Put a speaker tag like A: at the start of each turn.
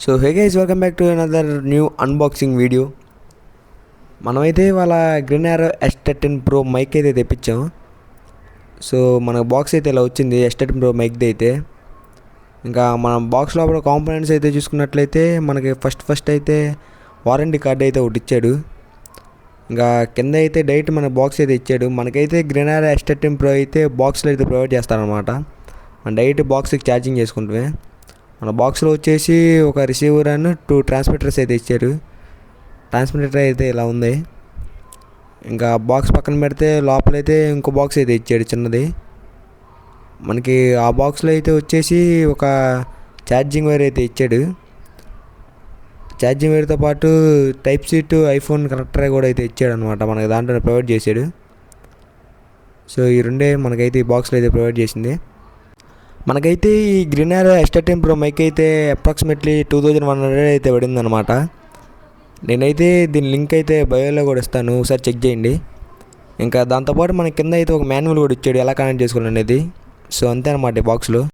A: So hey guys, welcome back to another new unboxing video. మనమైతే వాళ్ళ green arrow S13 Pro mic అయితే తెప్పించాం. So మన box అయితే ఇలా వచ్చింది S13 Pro మైక్ది అయితే. ఇంకా మన బాక్స్ లోపల కాంపోనెంట్స్ అయితే చూసుకున్నట్లయితే మనకి ఫస్ట్ అయితే వారంటీ కార్డ్ అయితే ఒకటి ఇచ్చాడు. ఇంకా కింద అయితే డైరెక్ట్ మన బాక్స్ అయితే ఇచ్చాడు. మనకైతే గ్రీన్ యారో S13 Pro అయితే బాక్స్లో అయితే ప్రొవైడ్ చేస్తారనమాట. మన డైరెక్ట్ బాక్స్కి ఛార్జింగ్ చేసుకుంటే మన బాక్స్లో వచ్చేసి ఒక రిసీవర్ అండ్ 2 ట్రాన్స్మిటర్స్ అయితే ఇచ్చారు. ట్రాన్స్మిటర్ అయితే ఇలా ఉంది. ఇంకా బాక్స్ పక్కన పెడితే లోపలైతే ఇంకో బాక్స్ అయితే ఇచ్చాడు చిన్నది. మనకి ఆ బాక్స్లో అయితే వచ్చేసి ఒక ఛార్జింగ్ వైర్ అయితే ఇచ్చాడు. ఛార్జింగ్ వైర్తో పాటు టైప్-C టు ఐఫోన్ కనెక్టర్ కూడా అయితే ఇచ్చాడు అనమాట. మనకి దాంట్లో ప్రొవైడ్ చేశాడు. సో ఈ రెండే మనకైతే ఈ బాక్స్లో అయితే ప్రొవైడ్ చేసింది. మనకైతే ఈ green arrow S13 Pro mic అయితే అప్రాక్సిమేట్లీ 2100 అయితే పడింది అనమాట. నేనైతే దీని లింక్ అయితే బయోలో కూడా ఇస్తాను, ఒకసారి చెక్ చేయండి. ఇంకా దాంతోపాటు మన కింద అయితే ఒక మాన్యువల్ కూడా ఇచ్చాడు ఎలా కనెక్ట్ చేసుకోవాలనేది. సో అంతే అనమాట ఈ బాక్స్లో.